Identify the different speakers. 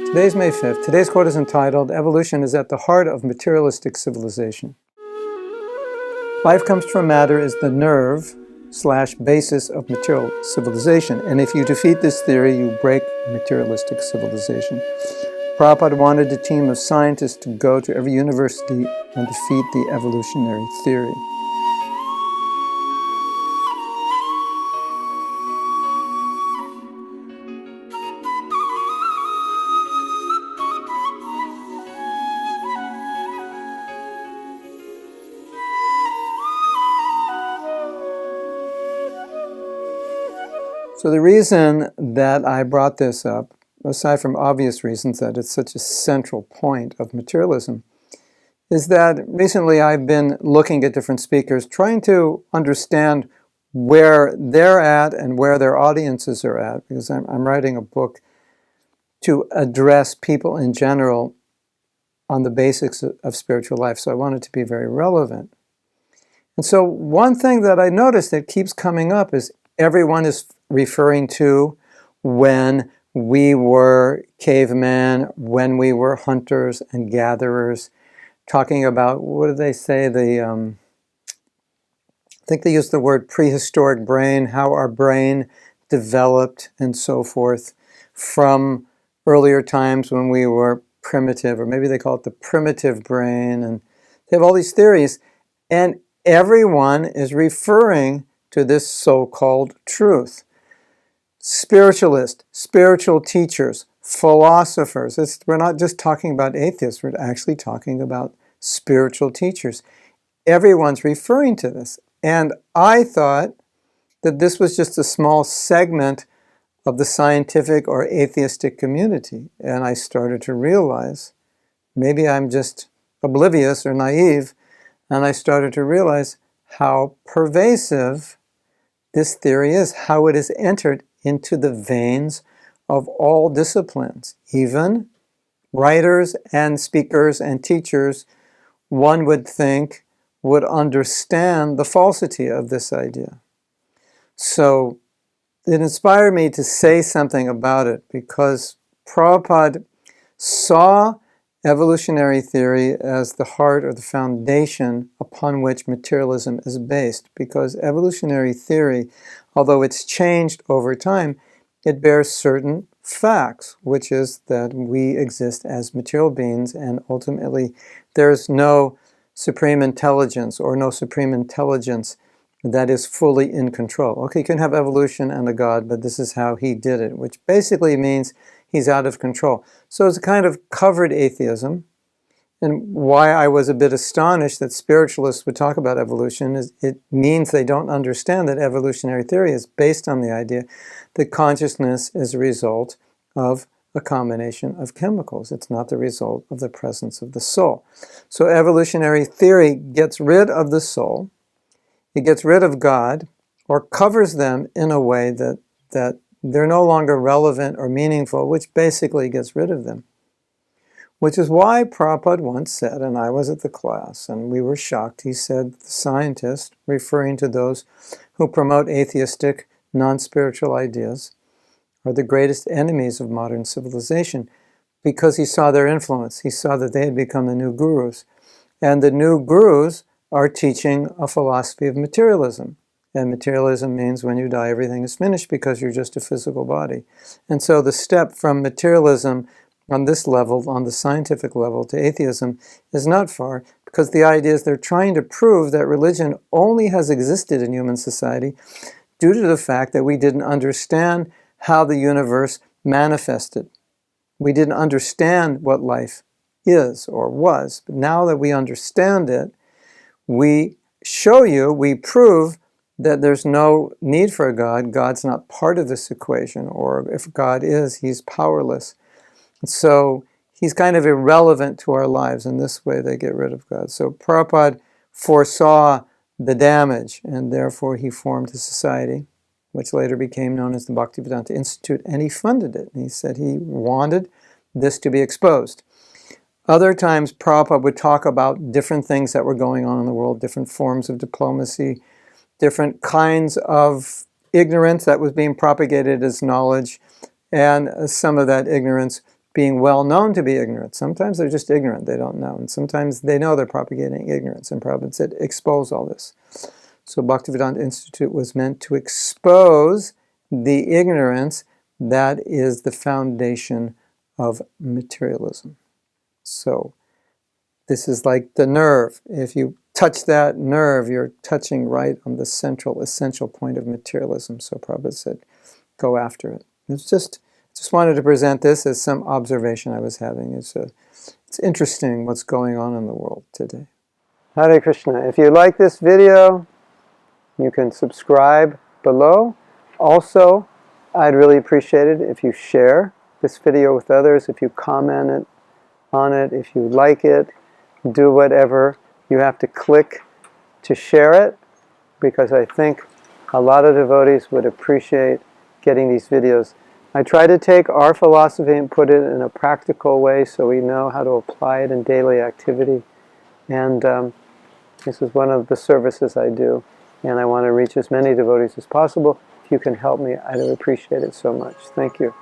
Speaker 1: Today's May 5th. Today's quote is entitled, "Evolution is at the heart of materialistic civilization." Life comes from matter is the nerve/basis of material civilization. And if you defeat this theory, you break materialistic civilization. Prabhupada wanted a team of scientists to go to every university and defeat the evolutionary theory. So the reason that I brought this up, aside from obvious reasons that it's such a central point of materialism, is that recently I've been looking at different speakers, trying to understand where they're at and where their audiences are at, because I'm writing a book to address people in general on the basics of spiritual life, so I want it to be very relevant. And so one thing that I noticed that keeps coming up is everyone is referring to when we were cavemen, when we were hunters and gatherers, talking about, what do they say, I think they use the word prehistoric brain, how our brain developed and so forth from earlier times when we were primitive, or maybe they call it the primitive brain, and they have all these theories, and everyone is referring to this so-called truth. Spiritualists, spiritual teachers, philosophers. We're not just talking about atheists, we're actually talking about spiritual teachers. Everyone's referring to this. And I thought that this was just a small segment of the scientific or atheistic community. And I started to realize, maybe I'm just oblivious or naive, and I started to realize how pervasive this theory is, how it is entered into the veins of all disciplines. Even writers and speakers and teachers, one would think, would understand the falsity of this idea. So it inspired me to say something about it, because Prabhupada saw evolutionary theory as the heart or the foundation upon which materialism is based, because evolutionary theory, although it's changed over time, it bears certain facts, which is that we exist as material beings, and ultimately there's no supreme intelligence or no supreme intelligence that is fully in control. Okay, you can have evolution and a God, but this is how he did it, which basically means he's out of control. So it's a kind of covered atheism. And why I was a bit astonished that spiritualists would talk about evolution is it means they don't understand that evolutionary theory is based on the idea that consciousness is a result of a combination of chemicals. It's not the result of the presence of the soul. So evolutionary theory gets rid of the soul, it gets rid of God, or covers them in a way that they're no longer relevant or meaningful, which basically gets rid of them. Which is why Prabhupada once said, and I was at the class, and we were shocked, he said, the scientists, referring to those who promote atheistic, non-spiritual ideas, are the greatest enemies of modern civilization, because he saw their influence. He saw that they had become the new gurus. And the new gurus are teaching a philosophy of materialism. And materialism means when you die, everything is finished because you're just a physical body. And so the step from materialism on this level, on the scientific level, to atheism is not far, because the idea is they're trying to prove that religion only has existed in human society due to the fact that we didn't understand how the universe manifested. We didn't understand what life is or was. But now that we understand it, we show you, we prove that there's no need for a God. God's not part of this equation, or if God is, he's powerless. So he's kind of irrelevant to our lives. In this way, they get rid of God. So Prabhupada foresaw the damage, and therefore he formed a society, which later became known as the Bhaktivedanta Institute, and he funded it. And he said he wanted this to be exposed. Other times, Prabhupada would talk about different things that were going on in the world, different forms of diplomacy, different kinds of ignorance that was being propagated as knowledge, and some of that ignorance being well known to be ignorant. Sometimes they're just ignorant, they don't know. And sometimes they know they're propagating ignorance. And Prabhupada said, expose all this. So Bhaktivedanta Institute was meant to expose the ignorance that is the foundation of materialism. So this is like the nerve. If you touch that nerve, you're touching right on the central, essential point of materialism. So Prabhupada said, go after it. It's just wanted to present this as some observation I was having. It's interesting what's going on in the world today. Hare Krishna. If you like this video, you can subscribe below. Also, I'd really appreciate it if you share this video with others, if you comment on it, if you like it, do whatever. You have to click to share it, because I think a lot of devotees would appreciate getting these videos. I try to take our philosophy and put it in a practical way so we know how to apply it in daily activity. And this is one of the services I do. And I want to reach as many devotees as possible. If you can help me, I'd appreciate it so much. Thank you.